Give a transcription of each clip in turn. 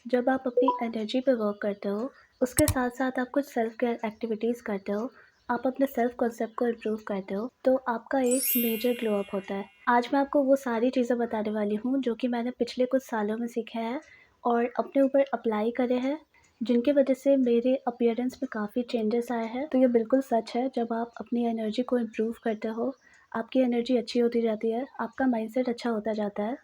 जब आप अपनी एनर्जी पे वर्क करते हो, उसके साथ-साथ आप कुछ सेल्फ केयर एक्टिविटीज़ करते हो, आप अपने सेल्फ कॉन्सेप्ट को इम्प्रूव करते हो, तो आपका एक मेजर ग्लो अप होता है। आज मैं आपको वो सारी चीज़ें बताने वाली हूँ, जो कि मैंने पिछले कुछ सालों में सीखे हैं और अपने ऊपर अप्लाई करे हैं, जिनकी वजह से मेरे अपीयरेंस में काफ़ी चेंजेस आए हैं। तो ये बिल्कुल सच है, जब आप अपनी एनर्जी को इम्प्रूव करते हो, आपकी एनर्जी अच्छी होती जाती है, आपका माइंडसेट अच्छा होता जाता है,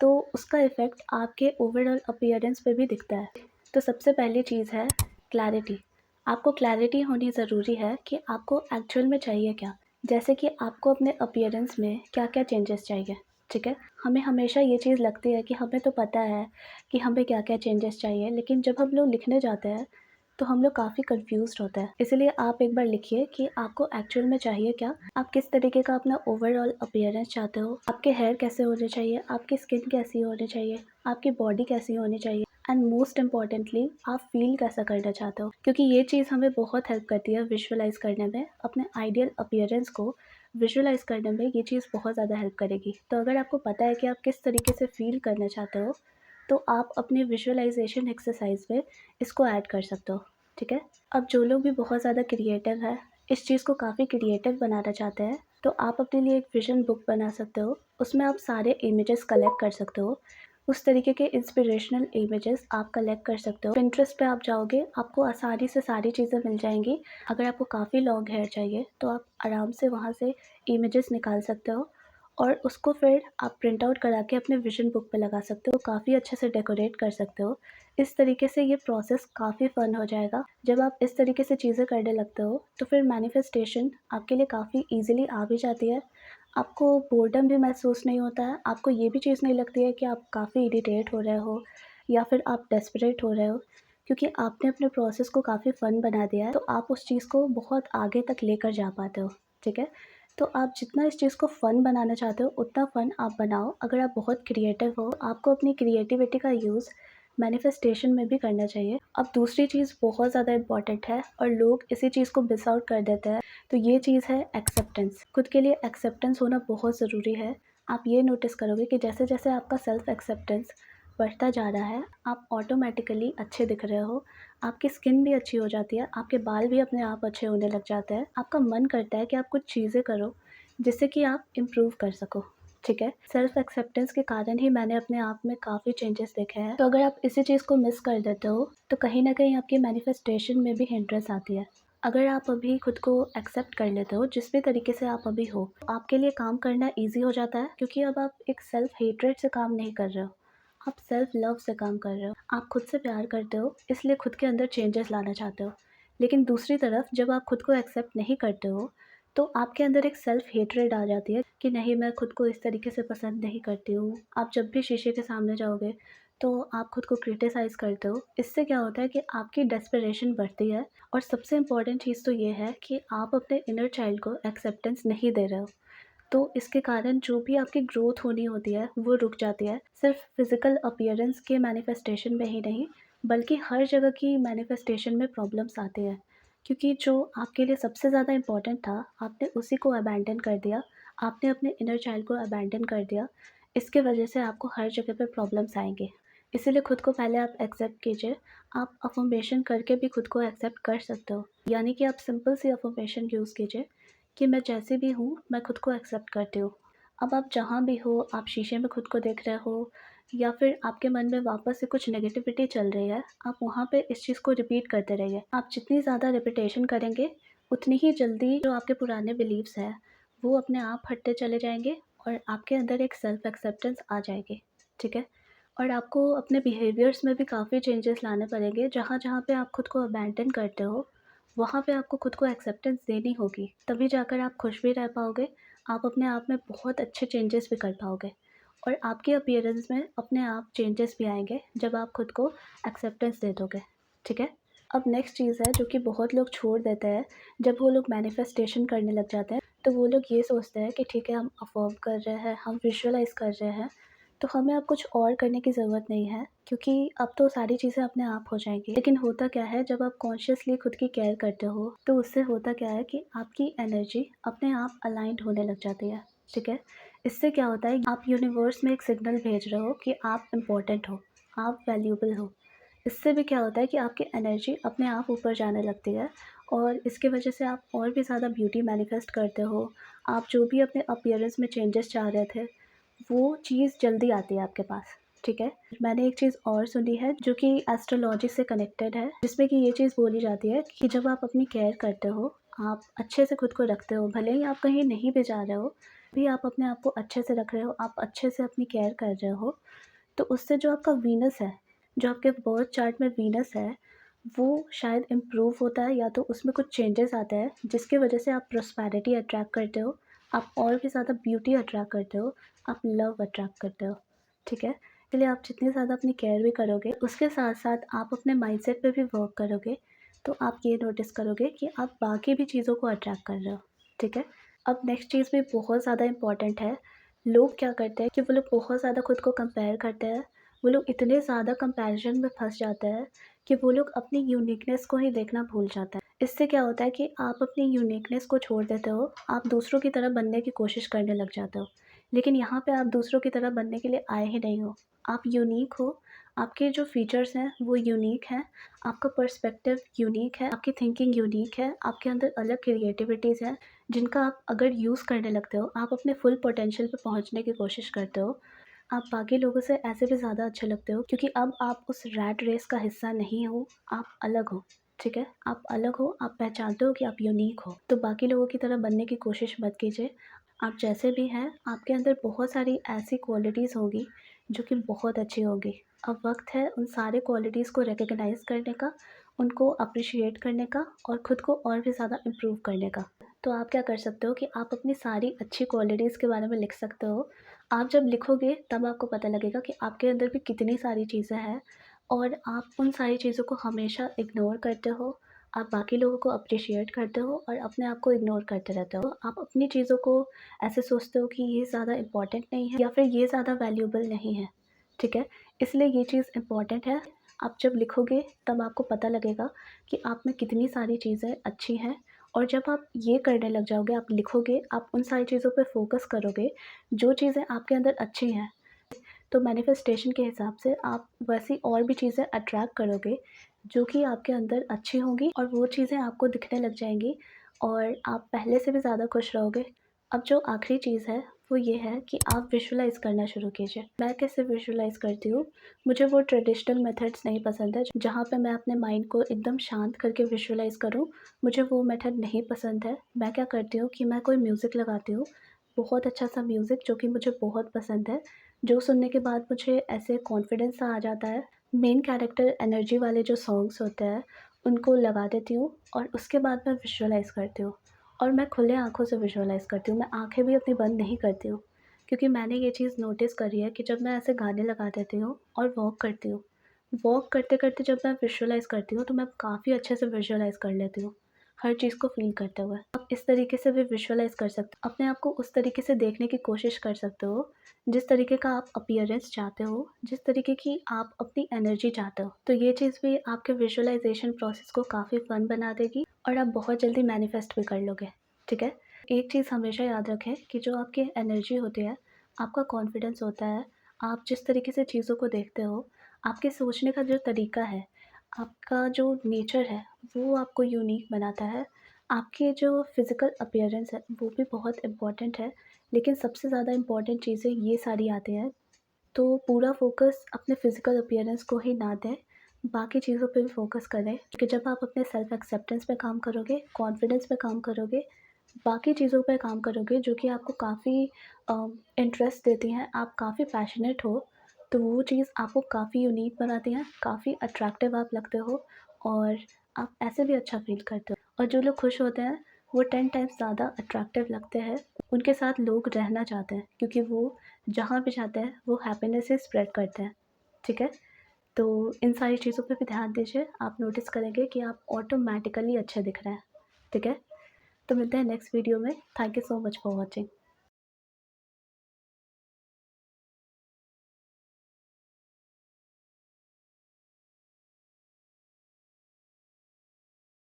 तो उसका इफ़ेक्ट आपके ओवरऑल अपीयरेंस पे भी दिखता है। तो सबसे पहली चीज़ है क्लैरिटी। आपको क्लैरिटी होनी ज़रूरी है कि आपको एक्चुअल में चाहिए क्या? जैसे कि आपको अपने अपीयरेंस में क्या-क्या चेंजेस चाहिए, ठीक है? हमें हमेशा ये चीज़ लगती है कि हमें तो पता है कि हमें क्या-क्या चेंजेस चाहिए, लेकिन जब हम लोग लिखने जाते हैं, तो हम लोग काफ़ी कन्फ्यूज़्ड होते हैं। इसीलिए आप एक बार लिखिए कि आपको एक्चुअल में चाहिए क्या? आप किस तरीके का अपना ओवरऑल अपीयरेंस चाहते हो? आपके हेयर कैसे होने चाहिए? आपकी स्किन कैसी होनी चाहिए? आपकी बॉडी कैसी होनी चाहिए? एंड मोस्ट इम्पॉर्टेंटली आप फ़ील कैसा करना चाहते हो? क्योंकि ये चीज़ हमें बहुत हेल्प करती है विजुअलाइज़ करने में, अपने आइडियल अपीयरेंस को विजुअलाइज़ करने में ये चीज़ बहुत ज़्यादा हेल्प करेगी। तो अगर आपको पता है कि आप किस तरीके से फ़ील करना चाहते हो, तो आप अपनी विजुअलाइज़ेशन एक्सरसाइज़ में इसको ऐड कर सकते हो, ठीक है? अब जो लोग भी बहुत ज़्यादा क्रिएटिव है, इस चीज़ को काफ़ी क्रिएटिव बनाना चाहते हैं, तो आप अपने लिए एक विज़न बुक बना सकते हो। उसमें आप सारे इमेजेस कलेक्ट कर सकते हो। उस तरीके के इंस्पिरेशनल इमेजेस आप कलेक्ट कर सकते हो। पिंटरेस्ट पे आप जाओगे, आपको आसानी से सारी चीज़ें मिल जाएँगी। अगर आपको काफ़ी लॉन्ग हेयर चाहिए, तो आप आराम से वहाँ से इमेजेस निकाल सकते हो और उसको फिर आप प्रिंट आउट करा के अपने विज़न बुक पे लगा सकते हो। काफ़ी अच्छे से डेकोरेट कर सकते हो। इस तरीके से ये प्रोसेस काफ़ी फ़न हो जाएगा। जब आप इस तरीके से चीज़ें करने लगते हो, तो फिर मैनिफेस्टेशन आपके लिए काफ़ी ईज़िली आ भी जाती है। आपको बोर्डम भी महसूस नहीं होता है, आपको ये भी चीज़ नहीं लगती है कि आप काफ़ी इरिटेट हो रहे हो या फिर आप डेस्परेट हो रहे हो, क्योंकि आपने अपने प्रोसेस को काफ़ी फ़न बना दिया है, तो आप उस चीज़ को बहुत आगे तक लेकर जा पाते हो, ठीक है? तो आप जितना इस चीज़ को फ़न बनाना चाहते हो, उतना फ़न आप बनाओ। अगर आप बहुत क्रिएटिव हो, आपको अपनी क्रिएटिविटी का यूज़ मैनिफेस्टेशन में भी करना चाहिए। अब दूसरी चीज़ बहुत ज़्यादा इम्पॉर्टेंट है और लोग इसी चीज़ को मिस आउट कर देते हैं, तो ये चीज़ है एक्सेप्टेंस। खुद के लिए एक्सेप्टेंस होना बहुत ज़रूरी है। आप ये नोटिस करोगे कि जैसे-जैसे आपका सेल्फ एक्सेप्टेंस बढ़ता जा रहा है, आप ऑटोमैटिकली अच्छे दिख रहे हो, आपकी स्किन भी अच्छी हो जाती है, आपके बाल भी अपने आप अच्छे होने लग जाते हैं। आपका मन करता है कि आप कुछ चीज़ें करो, जिससे कि आप इम्प्रूव कर सको, ठीक है? सेल्फ एक्सेप्टेंस के कारण ही मैंने अपने आप में काफ़ी चेंजेस देखे हैं। तो अगर आप इसी चीज़ को मिस कर देते हो, तो कहीं न कहीं आपकी मैनिफेस्टेशन में भी हिंड्रेंस आती है। अगर आप अभी खुद को एक्सेप्ट कर लेते हो, जिस भी तरीके से आप अभी हो, आपके लिए काम करना ईज़ी हो जाता है, क्योंकि अब आप एक सेल्फ हेट्रेड से काम नहीं कर रहे हो, आप सेल्फ लव से काम कर रहे हो। आप खुद से प्यार करते हो, इसलिए खुद के अंदर चेंजेस लाना चाहते हो। लेकिन दूसरी तरफ जब आप खुद को एक्सेप्ट नहीं करते हो, तो आपके अंदर एक सेल्फ हेट्रेड आ जाती है कि नहीं, मैं खुद को इस तरीके से पसंद नहीं करती हूँ। आप जब भी शीशे के सामने जाओगे, तो आप खुद को क्रिटिसाइज़ करते हो। इससे क्या होता है कि आपकी डेस्परेशन बढ़ती है और सबसे इम्पोर्टेंट चीज़ तो ये है कि आप अपने इनर चाइल्ड को एक्सेप्टेंस नहीं दे रहे हो। तो इसके कारण जो भी आपकी ग्रोथ होनी होती है, वो रुक जाती है। सिर्फ़ फ़िज़िकल अपीयरेंस के मैनिफेस्टेशन में ही नहीं, बल्कि हर जगह की मैनिफेस्टेशन में प्रॉब्लम्स आती हैं। क्योंकि जो आपके लिए सबसे ज़्यादा इम्पोर्टेंट था, आपने उसी को अबैंडन कर दिया। आपने अपने इनर चाइल्ड को अबैंडन कर दिया। इसके वजह से आपको हर जगह पे प्रॉब्लम्स आएँगे। इसीलिए खुद को पहले आप एक्सेप्ट कीजिए। आप अफ़र्मेशन करके भी खुद को एक्सेप्ट कर सकते हो। यानी कि आप सिंपल सी अफ़र्मेशन यूज़ कीजिए कि मैं जैसी भी हूँ, मैं खुद को एक्सेप्ट करती हूँ। अब आप जहाँ भी हो, आप शीशे में खुद को देख रहे हो या फिर आपके मन में वापस से कुछ नेगेटिविटी चल रही है, आप वहाँ पे इस चीज़ को रिपीट करते रहिए। आप जितनी ज़्यादा रिपिटेशन करेंगे, उतनी ही जल्दी जो आपके पुराने बिलीव्स हैं, वो अपने आप हटते चले जाएँगे और आपके अंदर एक सेल्फ एक्सेप्टेंस आ जाएगी, ठीक है? और आपको अपने बिहेवियर्स में भी काफ़ी चेंजेस लाने पड़ेंगे। जहाँ-जहाँ पे आप खुद को अबैंडन करते हो, वहाँ पे आपको खुद को एक्सेप्टेंस देनी होगी, तभी जाकर आप खुश भी रह पाओगे, आप अपने आप में बहुत अच्छे चेंजेस भी कर पाओगे और आपके अपीयरेंस में अपने आप चेंजेस भी आएँगे जब आप खुद को एक्सेप्टेंस दे दोगे, ठीक है? अब नेक्स्ट चीज़ है जो कि बहुत लोग छोड़ देते हैं, जब वो लोग मैनिफेस्टेशन करने लग जाते हैं, तो वो लोग ये सोचते हैं कि ठीक है, हम अफ़र्म कर रहे हैं, हम विजुअलाइज़ कर रहे हैं, तो हमें अब कुछ और करने की ज़रूरत नहीं है, क्योंकि अब तो सारी चीज़ें अपने आप हो जाएँगी। लेकिन होता क्या है, जब आप कॉन्शियसली खुद की केयर करते हो, तो उससे होता क्या है कि आपकी एनर्जी अपने आप अलाइन्ड होने लग जाती है, ठीक है? इससे क्या होता है, आप यूनिवर्स में एक सिग्नल भेज रहे हो कि आप इम्पोर्टेंट हो, आप वैल्यूएबल हो। इससे भी क्या होता है कि आपकी एनर्जी अपने आप ऊपर जाने लगती है और इसकी वजह से आप और भी ज़्यादा ब्यूटी मैनिफेस्ट करते हो। आप जो भी अपने अपीयरेंस में चेंजेस चाह रहे थे, वो चीज़ जल्दी आती है आपके पास, ठीक है? मैंने एक चीज़ और सुनी है जो कि एस्ट्रोलॉजी से कनेक्टेड है, जिसमें कि ये चीज़ बोली जाती है कि जब आप अपनी केयर करते हो, आप अच्छे से खुद को रखते हो, भले ही आप कहीं नहीं भी जा रहे हो, भी आप अपने आप को अच्छे से रख रहे हो, आप अच्छे से अपनी केयर कर रहे हो, तो उससे जो आपका वीनस है, जो आपके बर्थ चार्ट में वीनस है, वो शायद इम्प्रूव होता है या तो उसमें कुछ चेंजेस आते हैं, जिसकी वजह से आप प्रॉस्पेरिटी अट्रैक्ट करते हो, आप और भी ज़्यादा ब्यूटी अट्रैक्ट करते हो, आप लव अट्रैक्ट करते हो, ठीक है? इसलिए आप जितनी ज़्यादा अपनी केयर भी करोगे, उसके साथ-साथ आप अपने माइंडसेट पे भी वर्क करोगे, तो आप ये नोटिस करोगे कि आप बाकी भी चीज़ों को अट्रैक्ट कर रहे हो, ठीक है? अब नेक्स्ट चीज़ भी बहुत ज़्यादा इम्पॉर्टेंट है। लोग क्या करते हैं कि वो लोग बहुत ज़्यादा खुद को कंपेयर करते हैं। वो लोग इतने ज़्यादा कंपैरिज़न में फँस जाते हैं कि वो लोग अपनी यूनिकनेस को ही देखना भूल जाता है। इससे क्या होता है कि आप अपनी यूनिकनेस को छोड़ देते हो, आप दूसरों की तरह बनने की कोशिश करने लग जाते हो। लेकिन यहाँ पे आप दूसरों की तरह बनने के लिए आए ही नहीं हो। आप यूनिक हो, आपके जो फीचर्स हैं वो यूनिक हैं, आपका पर्सपेक्टिव यूनिक है, आपकी थिंकिंग यूनिक है, आपके अंदर अलग क्रिएटिविटीज़ हैं, जिनका आप अगर यूज़ करने लगते हो, आप अपने फुल पोटेंशियल पे पहुँचने की कोशिश करते हो, आप बाकी लोगों से ऐसे भी ज़्यादा अच्छे लगते हो क्योंकि अब आप उस रैट रेस का हिस्सा नहीं हो, आप अलग हो, ठीक है? आप अलग हो, आप पहचानते हो कि आप यूनिक हो, तो बाकी लोगों की तरह बनने की कोशिश मत कीजिए। आप जैसे भी हैं, आपके अंदर बहुत सारी ऐसी क्वालिटीज़ होंगी, जो कि बहुत अच्छी होंगी। अब वक़्त है उन सारे क्वालिटीज़ को रिकॉग्नाइज़ करने का, उनको अप्रिशिएट करने का और खुद को और भी ज़्यादा इम्प्रूव करने का। तो आप क्या कर सकते हो कि आप अपनी सारी अच्छी क्वालिटीज़ के बारे में लिख सकते हो। आप जब लिखोगे तब आपको पता लगेगा कि आपके अंदर भी कितनी सारी चीज़ें हैं और आप उन सारी चीज़ों को हमेशा इग्नोर करते हो। आप बाकी लोगों को अप्रिशिएट करते हो और अपने आप को इग्नोर करते रहते हो। आप अपनी चीज़ों को ऐसे सोचते हो कि ये ज़्यादा इम्पोर्टेंट नहीं है या फिर ये ज़्यादा वैल्यूएबल नहीं है, ठीक है? इसलिए ये चीज़ इम्पोर्टेंट है। आप जब लिखोगे तब आपको पता लगेगा कि आप में कितनी सारी चीज़ें अच्छी हैं और जब आप ये करने लग जाओगे, आप लिखोगे, आप उन सारी चीज़ों पे फ़ोकस करोगे, जो चीज़ें आपके अंदर अच्छी हैं, तो मैनिफेस्टेशन के हिसाब से आप वैसी और भी चीज़ें अट्रैक्ट करोगे, जो कि आपके अंदर अच्छी होंगी और वो चीज़ें आपको दिखने लग जाएँगी और आप पहले से भी ज़्यादा खुश रहोगे। अब जो आखिरी चीज़ है, वो ये है कि आप विजुअलाइज़ करना शुरू कीजिए। मैं कैसे विजुअलाइज़ करती हूँ, मुझे वो ट्रेडिशनल मेथड्स नहीं पसंद है, जहाँ पे मैं अपने माइंड को एकदम शांत करके विजुअलाइज़ करूँ, मुझे वो मेथड नहीं पसंद है। मैं क्या करती हूँ कि मैं कोई म्यूज़िक लगाती हूँ, बहुत अच्छा-सा म्यूज़िक जो कि मुझे बहुत पसंद है, जो सुनने के बाद मुझे ऐसे कॉन्फिडेंस सा आ जाता है। मेन कैरेक्टर एनर्जी वाले जो सॉन्ग्स होते हैं, उनको लगा देती हूँ और उसके बाद मैं विजुअलाइज़ करती हूँ और मैं खुले आँखों से विजुअलाइज़ करती हूँ। मैं आँखें भी अपनी बंद नहीं करती हूँ, क्योंकि मैंने ये चीज़ नोटिस करी है कि जब मैं ऐसे गाने लगा देती हूँ और वॉक करती हूँ, वॉक करते-करते जब मैं विजुअलाइज़ करती हूँ, तो मैं काफ़ी अच्छे से विजुअलाइज़ कर लेती हूँ, हर चीज़ को फ़ील करते हुए। आप इस तरीके से भी विजुअलाइज़ कर सकते हो, अपने आप को उस तरीके से देखने की कोशिश कर सकते हो, जिस तरीके का आप अपीयरेंस चाहते हो, जिस तरीके की आप अपनी एनर्जी चाहते हो। तो ये चीज़ भी आपके विजुअलाइज़ेशन प्रोसेस को काफ़ी फ़न बना देगी और आप बहुत जल्दी मैनिफेस्ट भी कर लोगे, ठीक है? एक चीज़ हमेशा याद रखें कि जो आपकी एनर्जी होती है, आपका कॉन्फिडेंस होता है, आप जिस तरीके से चीज़ों को देखते हो, आपके सोचने का जो तरीका है, आपका जो नेचर है, वो आपको यूनिक बनाता है। आपके जो फ़िज़िकल अपीयरेंस है, वो भी बहुत इम्पोर्टेंट है, लेकिन सबसे ज़्यादा इम्पोर्टेंट चीज़ें ये सारी आती हैं। तो पूरा फ़ोकस अपने फ़िज़िकल अपीयरेंस को ही ना दें, बाकी चीज़ों पे भी फ़ोकस करें, क्योंकि जब आप अपने सेल्फ़ एक्सेप्टेंस पे काम करोगे, कॉन्फिडेंस पे काम करोगे, बाकी चीज़ों पे काम करोगे जो कि आपको काफ़ी इंटरेस्ट देती हैं, आप काफ़ी पैशनेट हो, तो वो चीज़ आपको काफ़ी यूनिक बनाती हैं, काफ़ी अट्रैक्टिव आप लगते हो और आप ऐसे भी अच्छा फ़ील करते हो। और जो लोग खुश होते हैं, वो 10 टाइम्स ज़्यादा अट्रैक्टिव लगते हैं, उनके साथ लोग रहना चाहते हैं क्योंकि वो जहाँ भी जाते हैं, वो हैप्पीनेस ही स्प्रेड करते हैं, ठीक है? तो इन सारी चीज़ों पे भी ध्यान दीजिए, आप नोटिस करेंगे कि आप ऑटोमैटिकली अच्छे दिख रहे हैं, ठीक है? तो मिलते हैं नेक्स्ट वीडियो में। Thank you so much for watching.